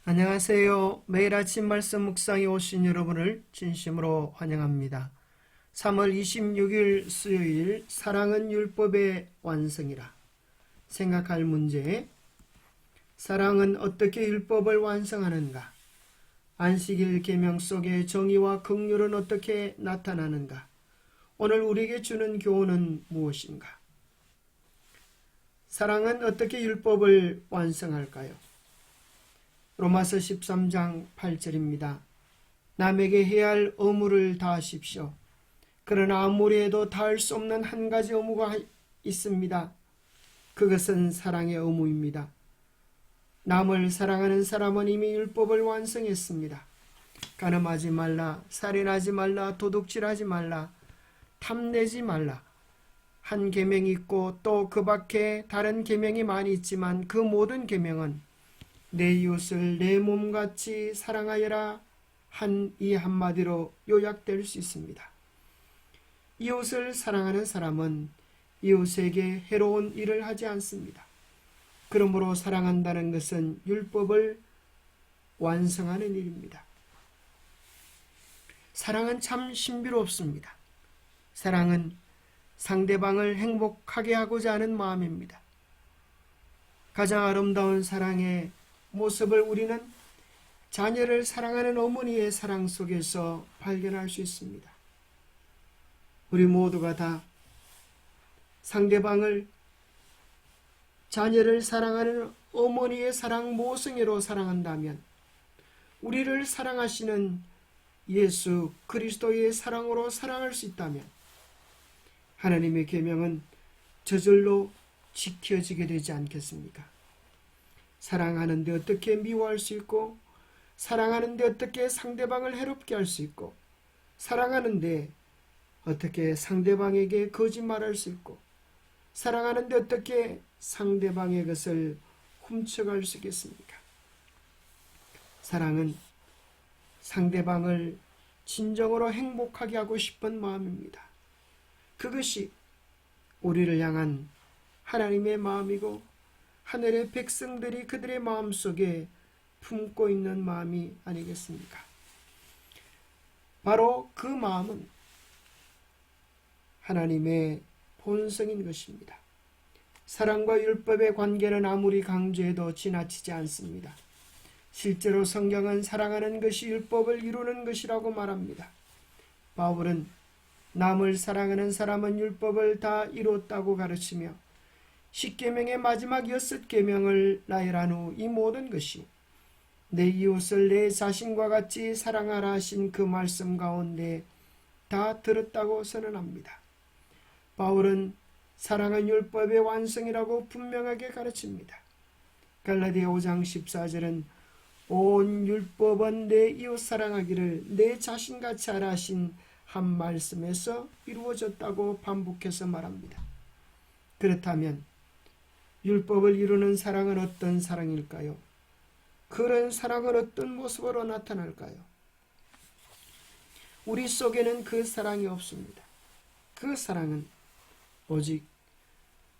안녕하세요. 매일 아침 말씀 묵상에 오신 여러분을 진심으로 환영합니다. 3월 26일 수요일 사랑은 율법의 완성이라. 생각할 문제: 사랑은 어떻게 율법을 완성하는가? 안식일 계명 속의 정의와 긍휼은 어떻게 나타나는가? 오늘 우리에게 주는 교훈은 무엇인가? 사랑은 어떻게 율법을 완성할까요? 로마서 13장 8절입니다. 남에게 해야 할 의무를 다하십시오. 그러나 아무리 해도 다할 수 없는 한 가지 의무가 있습니다. 그것은 사랑의 의무입니다. 남을 사랑하는 사람은 이미 율법을 완성했습니다. 간음하지 말라, 살인하지 말라, 도둑질하지 말라, 탐내지 말라. 한 계명이 있고 또 그 밖에 다른 계명이 많이 있지만 그 모든 계명은 내 이웃을 내 몸같이 사랑하여라 한 이 한마디로 요약될 수 있습니다. 이웃을 사랑하는 사람은 이웃에게 해로운 일을 하지 않습니다. 그러므로 사랑한다는 것은 율법을 완성하는 일입니다. 사랑은 참 신비롭습니다. 사랑은 상대방을 행복하게 하고자 하는 마음입니다. 가장 아름다운 사랑의 모습을 우리는 자녀를 사랑하는 어머니의 사랑 속에서 발견할 수 있습니다. 우리 모두가 다 상대방을, 자녀를 사랑하는 어머니의 사랑 모성애로 사랑한다면, 우리를 사랑하시는 예수 그리스도의 사랑으로 사랑할 수 있다면 하나님의 계명은 저절로 지켜지게 되지 않겠습니까? 사랑하는데 어떻게 미워할 수 있고, 사랑하는데 어떻게 상대방을 해롭게 할 수 있고, 사랑하는데 어떻게 상대방에게 거짓말할 수 있고, 사랑하는데 어떻게 상대방의 것을 훔쳐갈 수 있겠습니까? 사랑은 상대방을 진정으로 행복하게 하고 싶은 마음입니다. 그것이 우리를 향한 하나님의 마음이고 하늘의 백성들이 그들의 마음속에 품고 있는 마음이 아니겠습니까? 바로 그 마음은 하나님의 본성인 것입니다. 사랑과 율법의 관계는 아무리 강조해도 지나치지 않습니다. 실제로 성경은 사랑하는 것이 율법을 이루는 것이라고 말합니다. 바울은 남을 사랑하는 사람은 율법을 다 이뤘다고 가르치며 10계명의 마지막 6계명을 나열한 후 이 모든 것이 내 이웃을 내 자신과 같이 사랑하라 하신 그 말씀 가운데 다 들었다고 선언합니다. 바울은 사랑은 율법의 완성이라고 분명하게 가르칩니다. 갈라디아 5장 14절은 온 율법은 내 이웃 사랑하기를 내 자신같이 하라 하신 한 말씀에서 이루어졌다고 반복해서 말합니다. 그렇다면 율법을 이루는 사랑은 어떤 사랑일까요? 그런 사랑은 어떤 모습으로 나타날까요? 우리 속에는 그 사랑이 없습니다. 그 사랑은 오직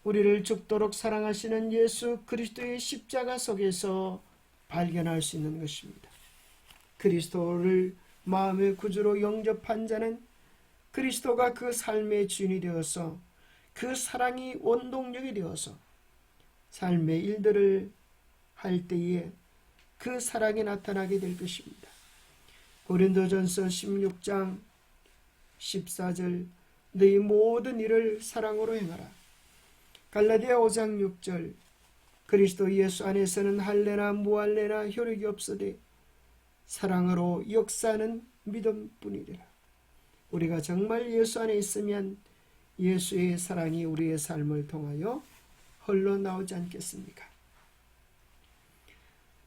우리를 죽도록 사랑하시는 예수 그리스도의 십자가 속에서 발견할 수 있는 것입니다. 그리스도를 마음의 구주로 영접한 자는 그리스도가 그 삶의 주인이 되어서 그 사랑이 원동력이 되어서 삶의 일들을 할 때에 그 사랑이 나타나게 될 것입니다. 고린도전서 16장 14절 너희 모든 일을 사랑으로 행하라. 갈라디아 5장 6절 그리스도 예수 안에서는 할례나 무할례나 효력이 없으되 사랑으로 역사하는 믿음뿐이리라. 우리가 정말 예수 안에 있으면 예수의 사랑이 우리의 삶을 통하여 흘러나오지 않겠습니까?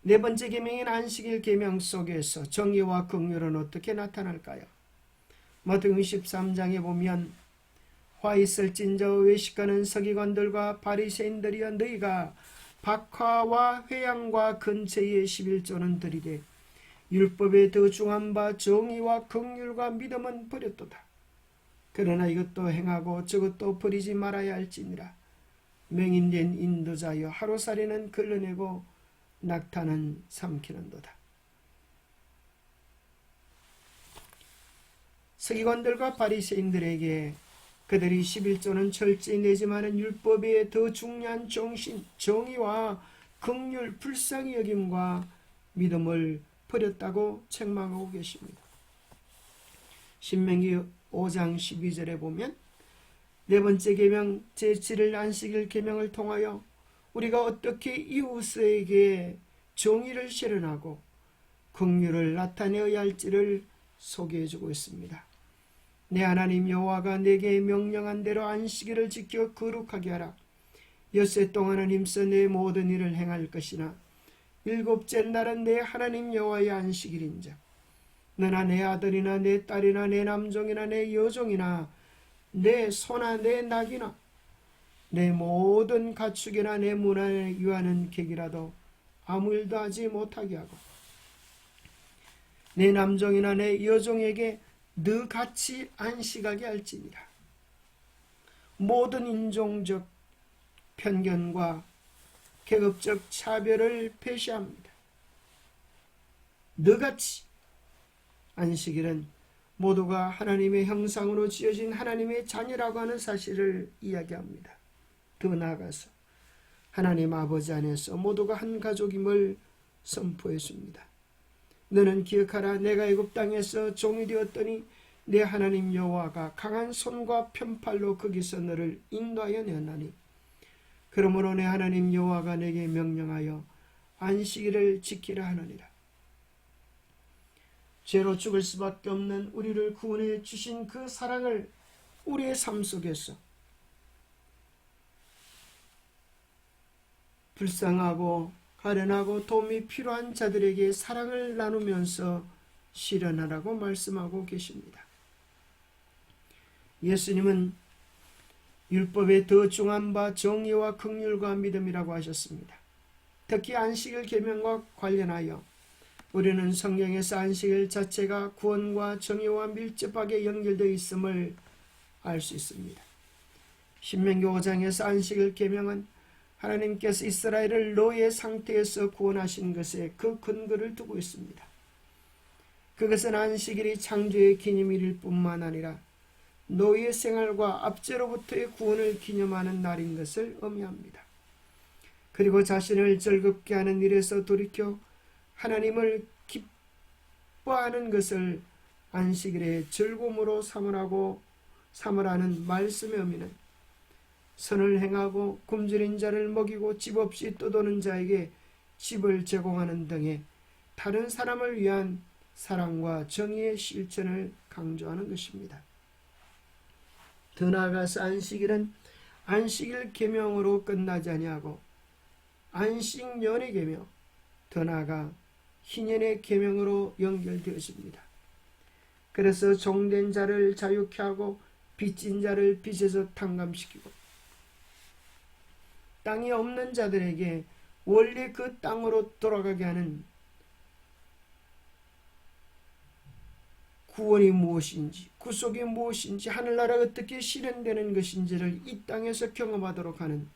네 번째 계명인 안식일 계명 속에서 정의와 긍휼은 어떻게 나타날까요? 마태복음 13장에 보면 화 있을진저 외식하는 서기관들과 바리새인들이여 너희가 박화와 회양과 근처의 11조는 들이되 율법에 더 중한 바 정의와 긍휼과 믿음은 버렸도다. 그러나 이것도 행하고 저것도 버리지 말아야 할지니라. 맹인된 인도자여 하루살이는 걸러내고 낙타는 삼키는도다. 서기관들과 바리새인들에게 그들이 11조는 철저히 내지만은 율법에 더 중요한 정신, 정의와 긍휼, 불쌍히 여김과 믿음을 버렸다고 책망하고 계십니다. 신명기 5장 12절에 보면 네 번째 계명 제7일 안식일 계명을 통하여 우리가 어떻게 이웃에게 정의를 실현하고 긍휼을 나타내어야 할지를 소개해주고 있습니다. 내 하나님 여호와가 내게 명령한 대로 안식일을 지켜 거룩하게 하라. 엿새 동안은 힘써 내 모든 일을 행할 것이나 일곱째 날은 내 하나님 여호와의 안식일인즉 너나 내 아들이나 내 딸이나 내 남종이나 내 여종이나 내 소나 내 낙이나 내 모든 가축이나 내 문안에 유하는 객이라도 아무 일도 하지 못하게 하고 내 남종이나 내 여종에게 너같이 안식하게 할지니라. 모든 인종적 편견과 계급적 차별을 폐시합니다. 너같이 안식일은 모두가 하나님의 형상으로 지어진 하나님의 자녀라고 하는 사실을 이야기합니다. 더 나아가서 하나님 아버지 안에서 모두가 한 가족임을 선포했습니다. 너는 기억하라. 내가 애굽 땅에서 종이 되었더니 내 하나님 여호와가 강한 손과 편팔로 거기서 너를 인도하여 내었나니 그러므로 내 하나님 여호와가 내게 명령하여 안식일을 지키라 하느니라. 죄로 죽을 수밖에 없는 우리를 구원해 주신 그 사랑을 우리의 삶 속에서 불쌍하고 가련하고 도움이 필요한 자들에게 사랑을 나누면서 실현하라고 말씀하고 계십니다. 예수님은 율법에 더 중한 바 정의와 긍휼과 믿음이라고 하셨습니다. 특히 안식일 계명과 관련하여 우리는 성경에서 안식일 자체가 구원과 정의와 밀접하게 연결되어 있음을 알 수 있습니다. 신명기 5장에서 안식일 계명은 하나님께서 이스라엘을 노예 상태에서 구원하신 것에 그 근거를 두고 있습니다. 그것은 안식일이 창조의 기념일일 뿐만 아니라 노예 생활과 압제로부터의 구원을 기념하는 날인 것을 의미합니다. 그리고 자신을 즐겁게 하는 일에서 돌이켜 하나님을 기뻐하는 것을 안식일의 즐거움으로 삼으라는 말씀의 의미는 선을 행하고 굶주린 자를 먹이고 집 없이 떠도는 자에게 집을 제공하는 등의 다른 사람을 위한 사랑과 정의의 실천을 강조하는 것입니다. 더 나아가서 안식일은 안식일 계명으로 끝나지 아니하고 안식년의 계명, 더 나아가 희년의 계명으로 연결되어집니다. 그래서 종된 자를 자유케 하고 빚진 자를 빚에서 탕감시키고 땅이 없는 자들에게 원래 그 땅으로 돌아가게 하는 구원이 무엇인지, 구속이 무엇인지, 하늘나라가 어떻게 실현되는 것인지를 이 땅에서 경험하도록 하는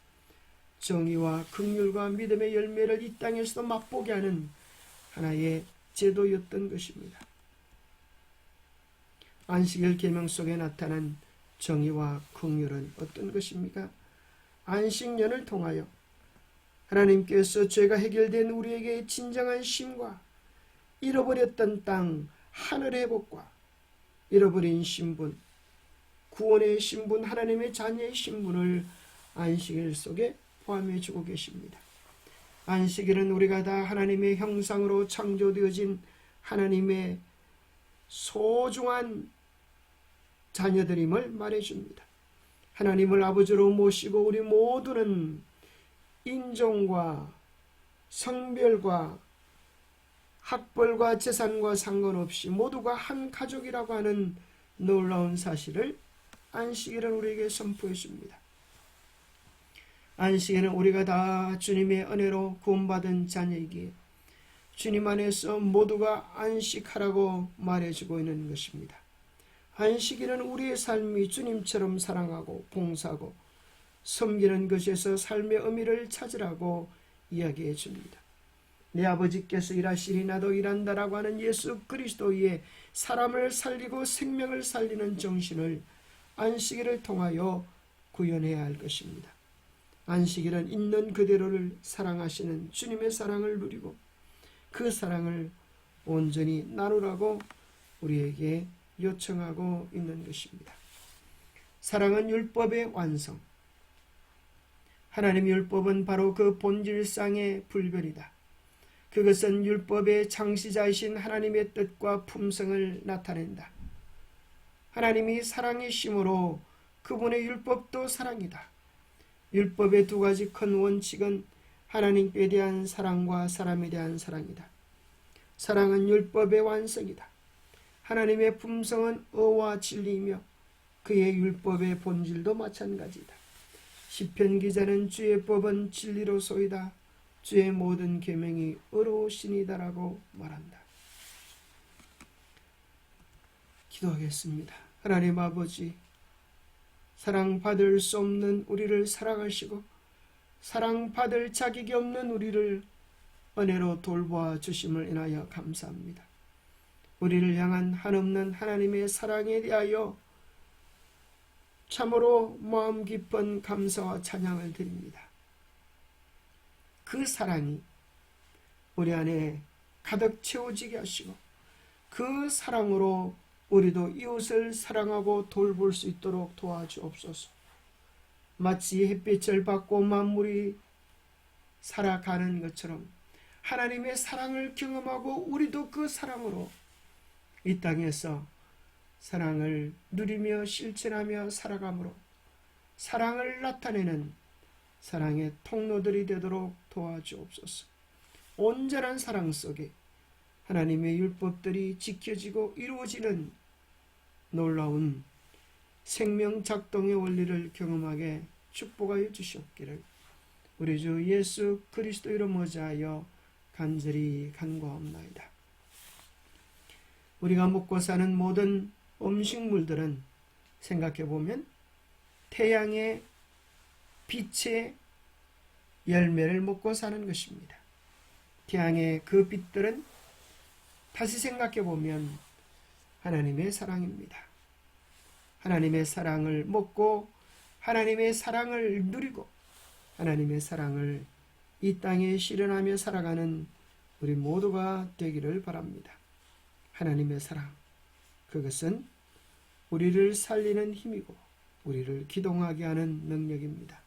정의와 긍휼과 믿음의 열매를 이 땅에서도 맛보게 하는 하나의 제도였던 것입니다. 안식일 계명 속에 나타난 정의와 긍휼은 어떤 것입니까? 안식년을 통하여 하나님께서 죄가 해결된 우리에게 진정한 쉼과 잃어버렸던 땅 하늘의 복과 잃어버린 신분, 구원의 신분, 하나님의 자녀의 신분을 안식일 속에 포함해 주고 계십니다. 안식일은 우리가 다 하나님의 형상으로 창조되어진 하나님의 소중한 자녀들임을 말해줍니다. 하나님을 아버지로 모시고 우리 모두는 인종과 성별과 학벌과 재산과 상관없이 모두가 한 가족이라고 하는 놀라운 사실을 안식일은 우리에게 선포해 줍니다. 안식일은 우리가 다 주님의 은혜로 구원받은 자녀이기에 주님 안에서 모두가 안식하라고 말해주고 있는 것입니다. 안식일은 우리의 삶이 주님처럼 사랑하고 봉사하고 섬기는 것에서 삶의 의미를 찾으라고 이야기해 줍니다. 내 아버지께서 일하시니 나도 일한다라고 하는 예수 그리스도의 사람을 살리고 생명을 살리는 정신을 안식일을 통하여 구현해야 할 것입니다. 안식일은 있는 그대로를 사랑하시는 주님의 사랑을 누리고 그 사랑을 온전히 나누라고 우리에게 요청하고 있는 것입니다. 사랑은 율법의 완성. 하나님의 율법은 바로 그 본질상의 불변이다. 그것은 율법의 창시자이신 하나님의 뜻과 품성을 나타낸다. 하나님이 사랑이심으로 그분의 율법도 사랑이다. 율법의 두 가지 큰 원칙은 하나님께 대한 사랑과 사람에 대한 사랑이다. 사랑은 율법의 완성이다. 하나님의 품성은 의와 진리이며 그의 율법의 본질도 마찬가지다. 시편 기자는 주의 법은 진리로소이다. 주의 모든 계명이 의로우시니다라고 말한다. 기도하겠습니다. 하나님 아버지, 사랑받을 수 없는 우리를 사랑하시고 사랑받을 자격이 없는 우리를 은혜로 돌보아 주심을 인하여 감사합니다. 우리를 향한 한없는 하나님의 사랑에 대하여 참으로 마음 깊은 감사와 찬양을 드립니다. 그 사랑이 우리 안에 가득 채워지게 하시고 그 사랑으로 우리도 이웃을 사랑하고 돌볼 수 있도록 도와주옵소서. 마치 햇빛을 받고 만물이 살아가는 것처럼 하나님의 사랑을 경험하고 우리도 그 사랑으로 이 땅에서 사랑을 누리며 실천하며 살아감으로 사랑을 나타내는 사랑의 통로들이 되도록 도와주옵소서. 온전한 사랑 속에 하나님의 율법들이 지켜지고 이루어지는 놀라운 생명 작동의 원리를 경험하게 축복하여 주시옵기를 우리 주 예수 그리스도 이름 의지하여 간절히 간구하옵나이다. 우리가 먹고 사는 모든 음식물들은 생각해보면 태양의 빛의 열매를 먹고 사는 것입니다. 태양의 그 빛들은 다시 생각해보면 하나님의 사랑입니다. 하나님의 사랑을 먹고 하나님의 사랑을 누리고 하나님의 사랑을 이 땅에 실현하며 살아가는 우리 모두가 되기를 바랍니다. 하나님의 사랑, 그것은 우리를 살리는 힘이고 우리를 기동하게 하는 능력입니다.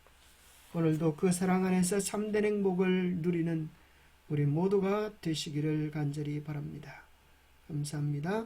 오늘도 그 사랑 안에서 참된 행복을 누리는 우리 모두가 되시기를 간절히 바랍니다. 감사합니다.